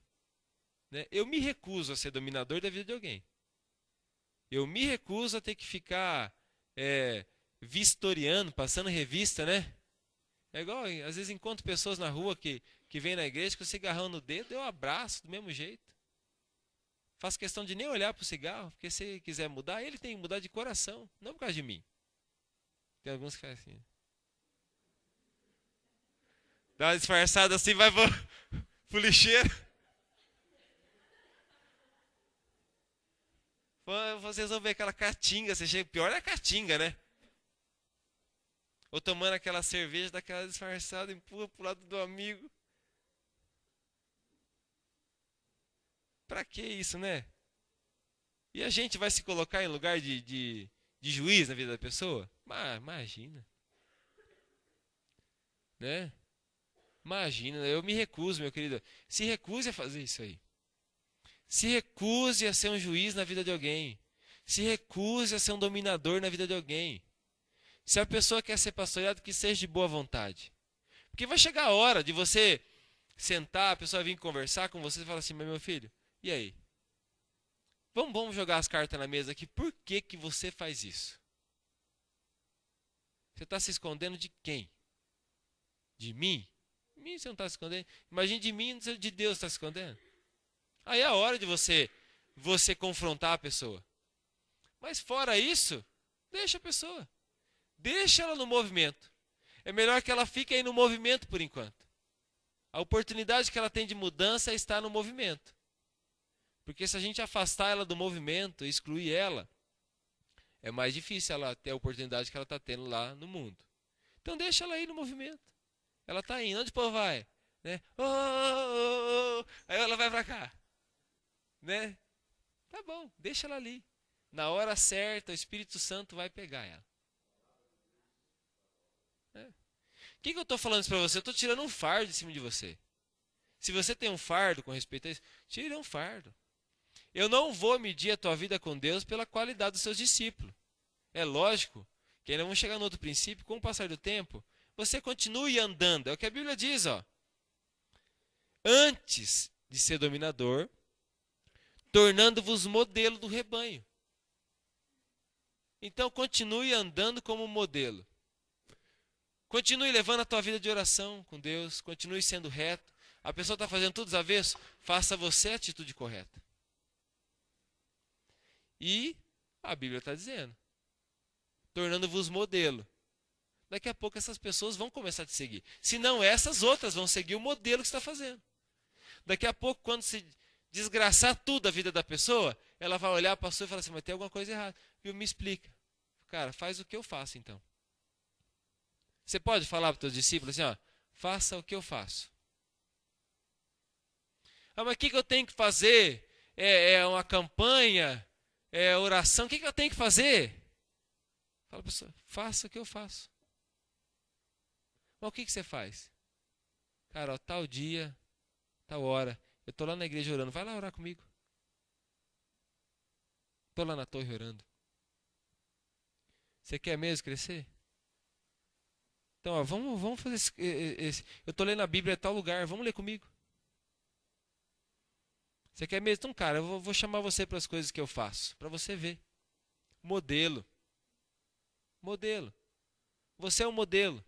Né? Eu me recuso a ser dominador da vida de alguém. Eu me recuso a ter que ficar vistoriando, passando revista, né? É igual, às vezes encontro pessoas na rua que vêm na igreja com o cigarrão no dedo, eu abraço do mesmo jeito. Faço questão de nem olhar para o cigarro, porque se ele quiser mudar, ele tem que mudar de coração, não por causa de mim. Tem alguns que fazem assim. Dá uma disfarçada assim, vai pro lixeiro. Vocês vão ver aquela caatinga, você chega, pior é a caatinga, né? Ou tomando aquela cerveja daquela disfarçada, empurra pro lado do amigo. Pra que isso, né? E a gente vai se colocar em lugar de juiz na vida da pessoa? Imagina. Né? Imagina, eu me recuso, meu querido. Se recuse a fazer isso aí. Se recuse a ser um juiz na vida de alguém. Se recuse a ser um dominador na vida de alguém. Se a pessoa quer ser pastoreada, que seja de boa vontade. Porque vai chegar a hora de você sentar, a pessoa vir conversar com você e falar assim, mas meu filho, e aí? Vamos jogar as cartas na mesa aqui. Por que você faz isso? Você está se escondendo de quem? De mim? De mim você não está se escondendo. Imagine de mim, de Deus está se escondendo. Aí é a hora de você confrontar a pessoa. Mas fora isso, deixa a pessoa. Deixa ela no movimento. É melhor que ela fique aí no movimento por enquanto. A oportunidade que ela tem de mudança está no movimento. Porque se a gente afastar ela do movimento, excluir ela, é mais difícil ela ter a oportunidade que ela está tendo lá no mundo. Então deixa ela aí no movimento. Ela está indo. Onde o povo vai? Né? Oh, oh, oh. Aí ela vai para cá. Né? Tá bom, deixa ela ali. Na hora certa, o Espírito Santo vai pegar ela. O que eu estou falando isso para você? Eu estou tirando um fardo de cima de você. Se você tem um fardo com respeito a isso, tire um fardo. Eu não vou medir a tua vida com Deus pela qualidade dos seus discípulos. É lógico que ainda vamos chegar no outro princípio, com o passar do tempo, você continue andando. É o que a Bíblia diz, ó. Antes de ser dominador, tornando-vos modelo do rebanho. Então continue andando como modelo. Continue levando a tua vida de oração com Deus, continue sendo reto. A pessoa está fazendo tudo avesso, faça você a atitude correta. E a Bíblia está dizendo, tornando-vos modelo. Daqui a pouco essas pessoas vão começar a te seguir. Se não, essas outras vão seguir o modelo que você está fazendo. Daqui a pouco, quando se desgraçar tudo a vida da pessoa, ela vai olhar para a pessoa e falar assim, mas tem alguma coisa errada. Viu? Me explica. Cara, faz o que eu faço então. Você pode falar para os teus discípulos assim, ó, faça o que eu faço. Ah, mas o que eu tenho que fazer? É uma campanha? É oração? O que eu tenho que fazer? Fala para a pessoa, faça o que eu faço. Mas o que você faz? Cara, ó, tal dia, tal hora, eu estou lá na igreja orando, vai lá orar comigo. Estou lá na torre orando. Você quer mesmo crescer? Então, ó, vamos fazer esse. Eu estou lendo a Bíblia em tal lugar, vamos ler comigo. Você quer mesmo? Então, cara, eu vou chamar você para as coisas que eu faço, para você ver. Modelo. Modelo. Você é um modelo.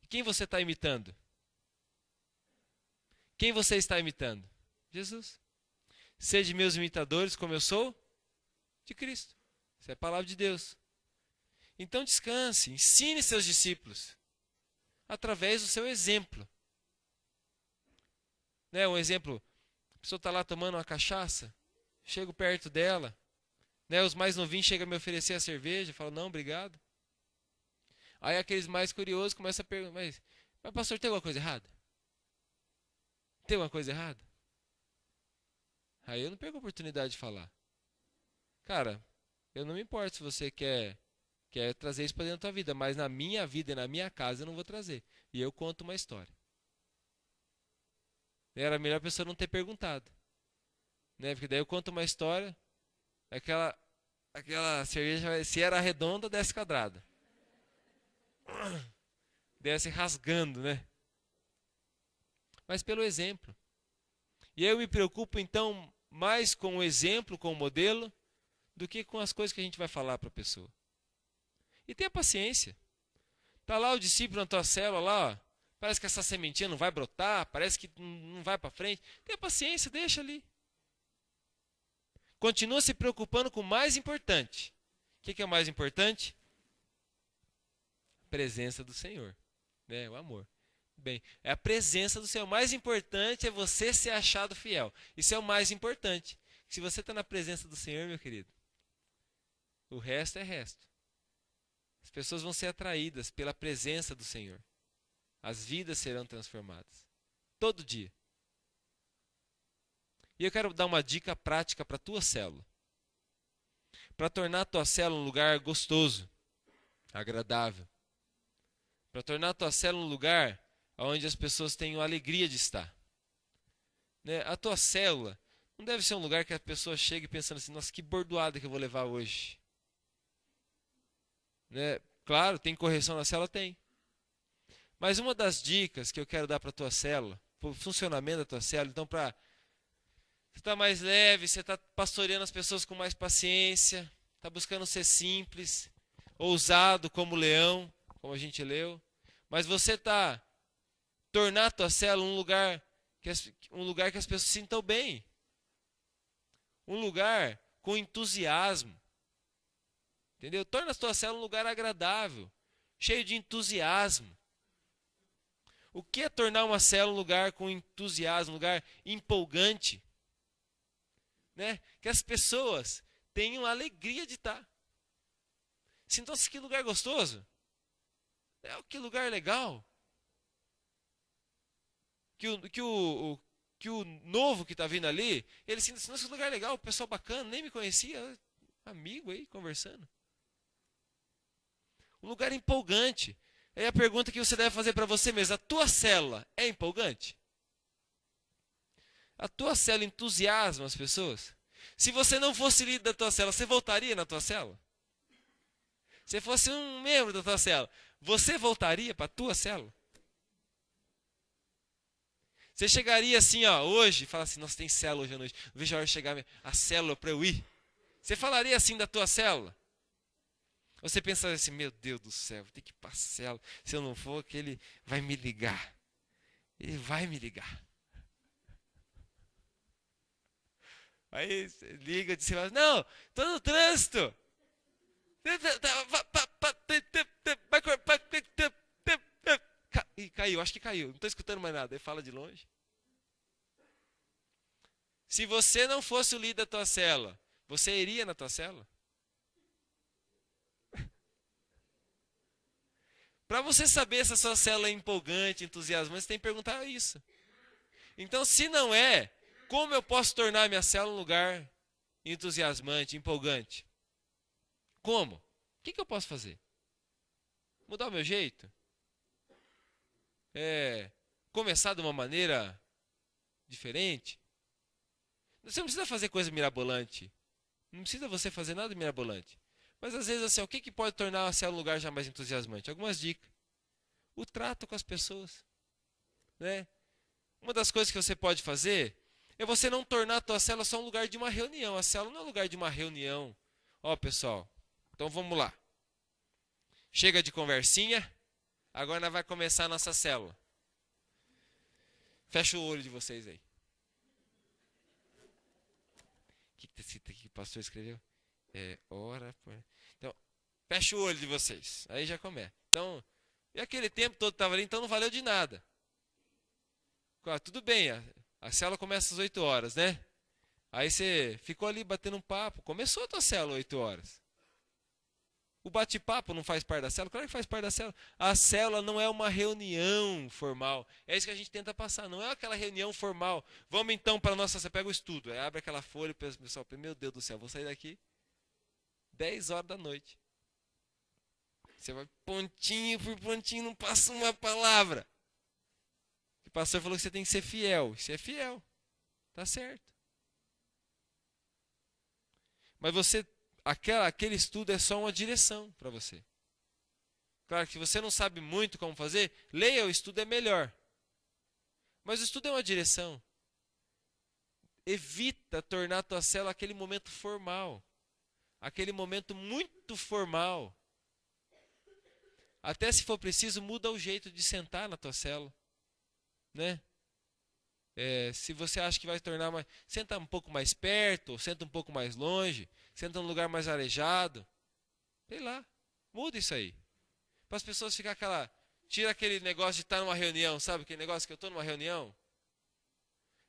Quem você está imitando? Quem você está imitando? Jesus. Sede meus imitadores, como eu sou de Cristo. Isso é a palavra de Deus. Então descanse, ensine seus discípulos através do seu exemplo. Né, um exemplo, a pessoa está lá tomando uma cachaça, chego perto dela, né, os mais novinhos chegam a me oferecer a cerveja, eu falo, não, obrigado. Aí aqueles mais curiosos começam a perguntar, mas pastor, tem alguma coisa errada? Tem alguma coisa errada? Aí eu não perco a oportunidade de falar. Cara, eu não me importo se você quer trazer isso para dentro da tua vida, mas na minha vida e na minha casa eu não vou trazer. E eu conto uma história. Era melhor a pessoa não ter perguntado. Né? Porque daí eu conto uma história, aquela cerveja, se era redonda, desce quadrada. Desce rasgando, né? Mas pelo exemplo. E aí eu me preocupo então mais com o exemplo, com o modelo, do que com as coisas que a gente vai falar para a pessoa. E tenha paciência. Está lá o discípulo na tua célula, lá, ó, parece que essa sementinha não vai brotar, parece que não vai para frente. Tenha paciência, deixa ali. Continua se preocupando com o mais importante. O que é o mais importante? A presença do Senhor, né? O amor. Bem, é a presença do Senhor. O mais importante é você ser achado fiel. Isso é o mais importante. Se você está na presença do Senhor, meu querido, o resto é resto. As pessoas vão ser atraídas pela presença do Senhor. As vidas serão transformadas. Todo dia. E eu quero dar uma dica prática para a tua célula. Para tornar a tua célula um lugar gostoso, agradável. Para tornar a tua célula um lugar onde as pessoas tenham alegria de estar. Né? A tua célula não deve ser um lugar que a pessoa chegue pensando assim, nossa, que bordoada que eu vou levar hoje. Né? Claro, tem correção na célula? Tem. Mas uma das dicas que eu quero dar para a tua célula, para o funcionamento da tua célula, então para você estar mais leve, você está pastoreando as pessoas com mais paciência, está buscando ser simples, ousado como leão, como a gente leu, Mas você tornar a tua célula um lugar que as pessoas se sintam bem. Um lugar com entusiasmo. Entendeu? Torna a tua célula um lugar agradável, cheio de entusiasmo. O que é tornar uma célula um lugar com entusiasmo, um lugar empolgante? Né? Que as pessoas tenham a alegria de estar. Sintam-se que lugar gostoso. Que lugar legal. Que o novo que está vindo ali, ele sinta assim, nossa, que lugar legal, pessoal bacana, nem me conhecia, amigo aí, conversando. Um lugar empolgante. Aí a pergunta que você deve fazer para você mesmo, a tua célula é empolgante? A tua célula entusiasma as pessoas? Se você não fosse líder da tua célula, você voltaria na tua célula? Se fosse um membro da tua célula, você voltaria para a tua célula? Você chegaria assim, ó, hoje, e fala assim, nossa, tem célula hoje à noite, não vejo a hora de chegar a célula para eu ir. Você falaria assim da tua célula? Ou você pensaria assim, meu Deus do céu, vou ter que ir para a célula, se eu não for, que ele vai me ligar. Ele vai me ligar. Aí você liga de cima, não, estou no trânsito. E caiu, acho que caiu, não estou escutando mais nada. Aí fala de longe. Se você não fosse o líder da tua célula, você iria na tua célula? Para você saber se a sua célula é empolgante, entusiasmante, você tem que perguntar isso. Então, se não é, como eu posso tornar minha célula um lugar entusiasmante, empolgante? Como? O que eu posso fazer? Mudar o meu jeito? Começar de uma maneira diferente? Você não precisa fazer coisa mirabolante. Não precisa você fazer nada mirabolante. Mas às vezes assim, o que pode tornar a célula um lugar já mais entusiasmante? Algumas dicas. O trato com as pessoas. Né? Uma das coisas que você pode fazer é você não tornar a tua célula só um lugar de uma reunião. A célula não é um lugar de uma reunião. Ó, pessoal, então vamos lá. Chega de conversinha. Agora nós vai começar a nossa célula. Fecha o olho de vocês aí. O que o pastor escreveu? Ora. Então, fecha o olho de vocês. Aí já começa. Então, e aquele tempo todo estava ali, então não valeu de nada. Tudo bem, a célula começa às 8 horas, né? Aí você ficou ali batendo um papo. Começou a tua célula às 8 horas. O bate-papo não faz parte da célula? Claro que faz parte da célula. A célula não é uma reunião formal. É isso que a gente tenta passar. Não é aquela reunião formal. Vamos então para a nossa... Você pega o estudo. Aí abre aquela folha e o pessoal... Meu Deus do céu, vou sair daqui 10 horas da noite. Você vai pontinho por pontinho, não passa uma palavra. O pastor falou que você tem que ser fiel. Você é fiel. Tá certo. Mas você... Aquele estudo é só uma direção para você. Claro que se você não sabe muito como fazer, leia o estudo, é melhor. Mas o estudo é uma direção. Evita tornar a tua célula aquele momento formal. Aquele momento muito formal. Até se for preciso, muda o jeito de sentar na tua célula. Né? Se você acha que vai tornar mais... Senta um pouco mais perto, ou senta um pouco mais longe. Senta num lugar mais arejado. Sei lá. Muda isso aí. Para as pessoas ficar aquela... Tira aquele negócio de estar numa reunião. Sabe aquele negócio que eu estou numa reunião?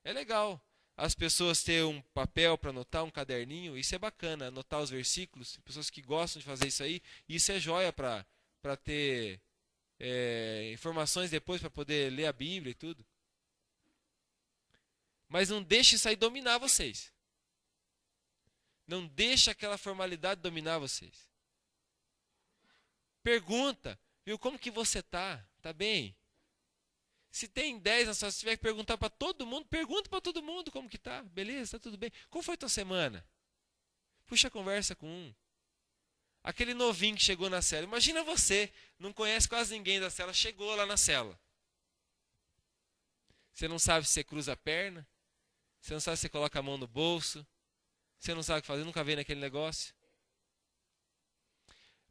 É legal. As pessoas terem um papel para anotar, um caderninho. Isso é bacana. Anotar os versículos. Pessoas que gostam de fazer isso aí. Isso é joia para ter informações depois. Para poder ler a Bíblia e tudo. Mas não deixe isso aí dominar vocês. Não deixe aquela formalidade dominar vocês. Pergunta, viu, como que você tá? Tá bem? Se tem 10 na sua, se tiver que perguntar para todo mundo, pergunta para todo mundo como que tá. Beleza, tá tudo bem. Como foi tua semana? Puxa a conversa com um. Aquele novinho que chegou na célula. Imagina você, não conhece quase ninguém da célula, chegou lá na célula. Você não sabe se você cruza a perna. Você não sabe se você coloca a mão no bolso. Você não sabe o que fazer, nunca veio naquele negócio.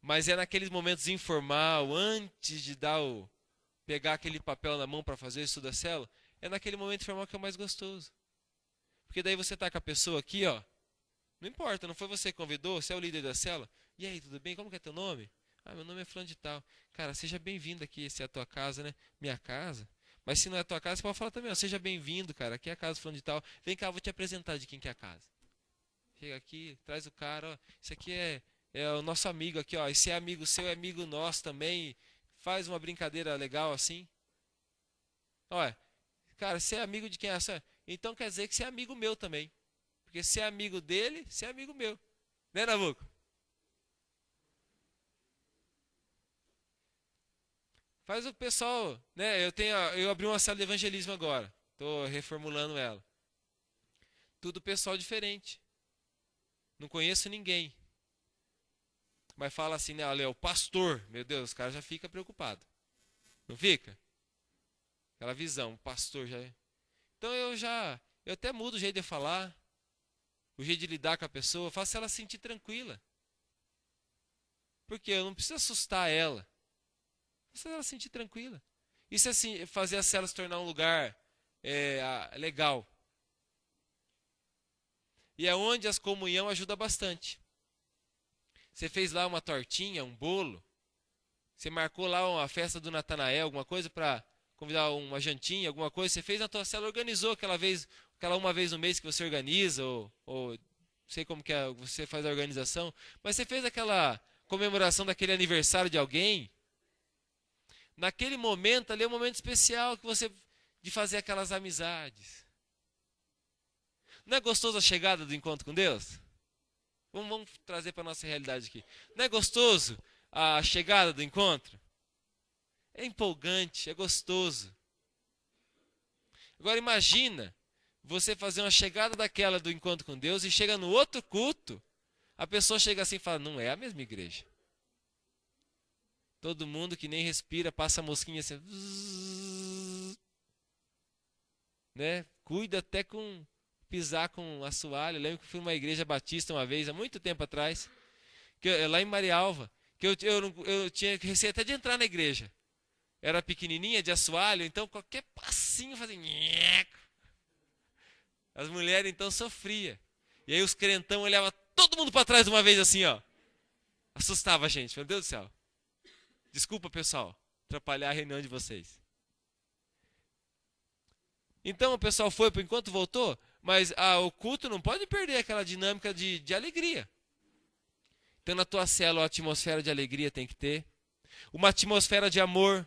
Mas é naqueles momentos informal, antes de dar pegar aquele papel na mão para fazer isso da célula, é naquele momento informal que é o mais gostoso. Porque daí você tá com a pessoa aqui, ó. Não importa, não foi você que convidou, você é o líder da célula. E aí, tudo bem? Como que é teu nome? Ah, meu nome é fulano de tal. Cara, seja bem-vindo aqui, essa é a tua casa, né? Minha casa. Mas se não é a tua casa, você pode falar também, ó, seja bem-vindo, cara. Aqui é a casa fulano de tal. Vem cá, eu vou te apresentar de quem que é a casa. Chega aqui, traz o cara, ó. Isso aqui é o nosso amigo aqui, ó. Esse é amigo seu, é amigo nosso também. Faz uma brincadeira legal assim. Olha, cara, você é amigo de quem é essa? Então quer dizer que você é amigo meu também. Porque se é amigo dele, você é amigo meu. Né, Nabuco? Faz o pessoal, né? Eu abri uma sala de evangelismo agora. Estou reformulando ela. Tudo pessoal diferente. Não conheço ninguém. Mas fala assim, né? Olha, o pastor. Meu Deus, os caras já ficam preocupados. Não fica? Aquela visão, o pastor já. Então eu até mudo o jeito de falar, o jeito de lidar com a pessoa, faço ela se sentir tranquila. Porque eu não preciso assustar ela. Faço ela se sentir tranquila. Isso é assim, fazer a cela se tornar um lugar legal. E é onde as comunhão ajuda bastante. Você fez lá uma tortinha, um bolo. Você marcou lá uma festa do Natanael, alguma coisa para convidar uma jantinha, alguma coisa. Você fez na tua célula, organizou aquela uma vez no mês que você organiza, ou não sei como que você faz a organização. Mas você fez aquela comemoração daquele aniversário de alguém. Naquele momento ali é um momento especial de fazer aquelas amizades. Não é gostoso a chegada do encontro com Deus? Vamos trazer para a nossa realidade aqui. Não é gostoso a chegada do encontro? É empolgante, é gostoso. Agora imagina você fazer uma chegada daquela do encontro com Deus e chega no outro culto, a pessoa chega assim e fala, não é a mesma igreja. Todo mundo que nem respira, passa a mosquinha assim, né? Cuida até com pisar com assoalho. Eu lembro que fui numa igreja batista uma vez, há muito tempo atrás, lá em Marialva, que eu tinha receio até de entrar na igreja. Era pequenininha, de assoalho, então qualquer passinho fazia nheco. As mulheres então sofriam. E aí os crentão olhavam todo mundo para trás de uma vez assim, ó. Assustava a gente, meu Deus do céu. Desculpa, pessoal, atrapalhar a reunião de vocês. Então o pessoal foi por enquanto voltou, mas o culto não pode perder aquela dinâmica de alegria. Então na tua célula a atmosfera de alegria tem que ter. Uma atmosfera de amor.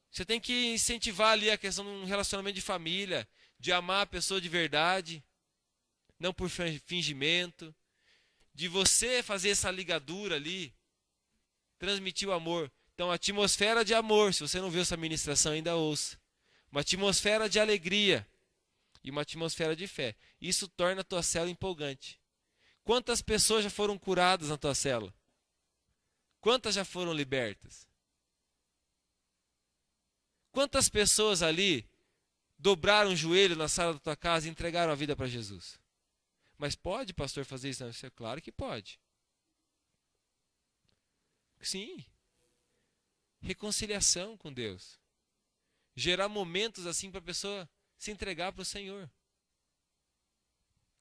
Você tem que incentivar ali a questão de um relacionamento de família, de amar a pessoa de verdade, não por fingimento, de você fazer essa ligadura ali, transmitir o amor. Então, atmosfera de amor, se você não viu essa ministração, ainda ouça. Uma atmosfera de alegria e uma atmosfera de fé. Isso torna a tua célula empolgante. Quantas pessoas já foram curadas na tua célula? Quantas já foram libertas? Quantas pessoas ali dobraram o joelho na sala da tua casa e entregaram a vida para Jesus? Mas pode, pastor, fazer isso? Não, é claro que pode. Sim. Reconciliação com Deus. Gerar momentos assim para a pessoa se entregar para o Senhor.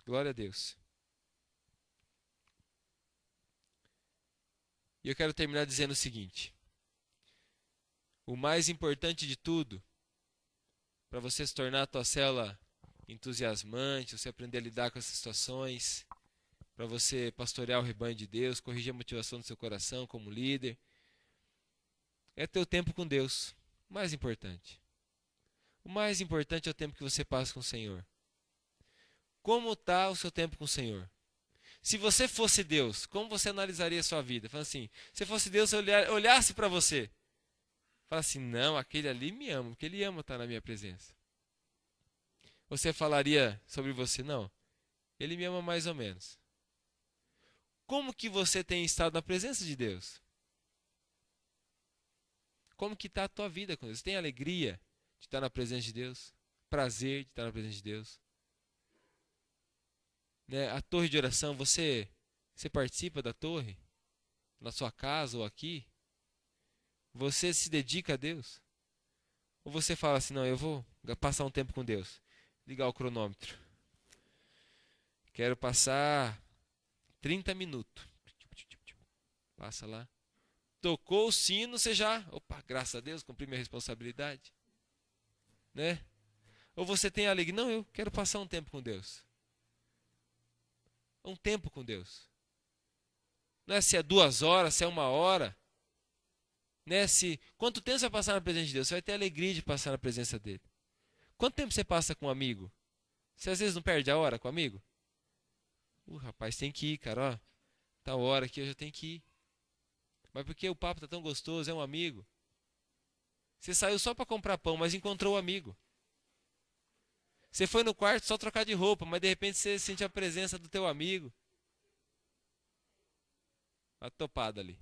Glória a Deus. E eu quero terminar dizendo o seguinte. O mais importante de tudo, para você se tornar a tua célula entusiasmante, você aprender a lidar com essas situações, para você pastorear o rebanho de Deus, corrigir a motivação do seu coração como líder, é ter o tempo com Deus. O mais importante. O mais importante é o tempo que você passa com o Senhor. Como está o seu tempo com o Senhor? Se você fosse Deus, como você analisaria a sua vida? Fala assim, se fosse Deus, olhasse para você. Fala assim, não, aquele ali me ama, porque ele ama estar na minha presença. Você falaria sobre você, não, ele me ama mais ou menos. Como que você tem estado na presença de Deus? Como que está a tua vida com Deus? Você tem alegria de estar na presença de Deus? Prazer de estar na presença de Deus? Né? A torre de oração, você participa da torre? Na sua casa ou aqui? Você se dedica a Deus? Ou você fala assim, não, eu vou passar um tempo com Deus. Ligar o cronômetro. Quero passar 30 minutos. Passa lá. Tocou o sino, você já... Opa, graças a Deus, cumpri minha responsabilidade. Né? Ou você tem a alegria, não, eu quero passar um tempo com Deus. Um tempo com Deus. Não é se é 2 horas, se é 1 hora. Né? Quanto tempo você vai passar na presença de Deus? Você vai ter a alegria de passar na presença dele. Quanto tempo você passa com um amigo? Você às vezes não perde a hora com um amigo? Rapaz, tem que ir, cara. Ó, tá hora aqui, eu já tenho que ir. Mas porque o papo tá tão gostoso, é um amigo. Você saiu só para comprar pão, mas encontrou o amigo. Você foi no quarto só trocar de roupa, mas de repente você sente a presença do teu amigo. Uma topada ali.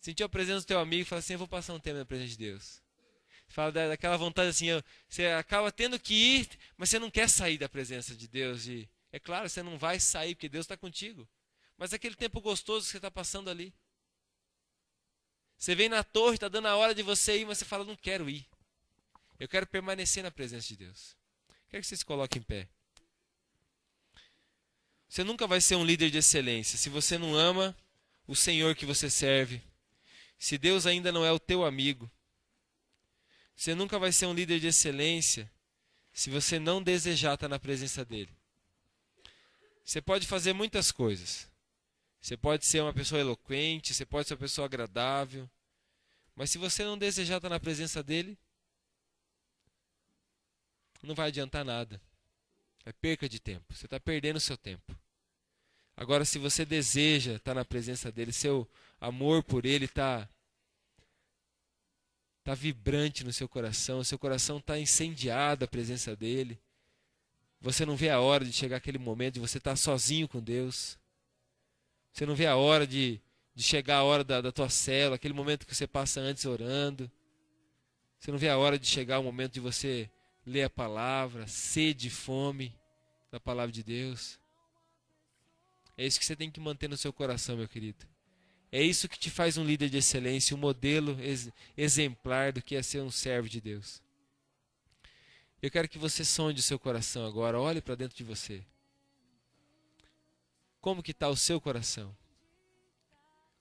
Sentiu a presença do teu amigo e fala assim, eu vou passar um tempo na presença de Deus. Fala daquela vontade assim, você acaba tendo que ir, mas você não quer sair da presença de Deus. E é claro, você não vai sair porque Deus está contigo. Mas aquele tempo gostoso que você está passando ali. Você vem na torre, está dando a hora de você ir, mas você fala, não quero ir. Eu quero permanecer na presença de Deus. Quero que você se coloque em pé. Você nunca vai ser um líder de excelência se você não ama o Senhor que você serve. Se Deus ainda não é o teu amigo. Você nunca vai ser um líder de excelência se você não desejar estar na presença dele. Você pode fazer muitas coisas. Você pode ser uma pessoa eloquente, você pode ser uma pessoa agradável. Mas se você não desejar estar na presença dele, não vai adiantar nada. É perca de tempo. Você está perdendo o seu tempo. Agora, se você deseja estar na presença dele, seu amor por ele está vibrante no seu coração está incendiado a presença dele. Você não vê a hora de chegar aquele momento de você estar sozinho com Deus. Você não vê a hora de chegar a hora da tua célula, aquele momento que você passa antes orando. Você não vê a hora de chegar o momento de você ler a palavra, sede e fome da palavra de Deus. É isso que você tem que manter no seu coração, meu querido. É isso que te faz um líder de excelência, um modelo exemplar do que é ser um servo de Deus. Eu quero que você sonde o seu coração agora, olhe para dentro de você. Como que está o seu coração?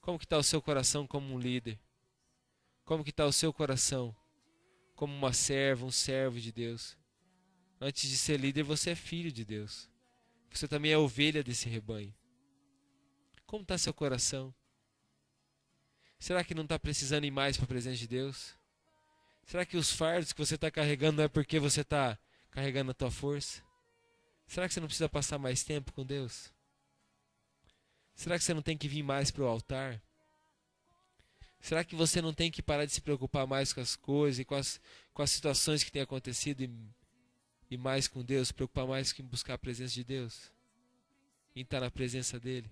Como que está o seu coração como um líder? Como que está o seu coração como uma serva, um servo de Deus? Antes de ser líder, você é filho de Deus. Você também é ovelha desse rebanho. Como está seu coração? Será que não está precisando ir mais para a presença de Deus? Será que os fardos que você está carregando não é porque você está carregando a tua força? Será que você não precisa passar mais tempo com Deus? Será que você não tem que vir mais para o altar? Será que você não tem que parar de se preocupar mais com as coisas e com as situações que têm acontecido e mais com Deus, se preocupar mais em buscar a presença de Deus? Em estar na presença dEle?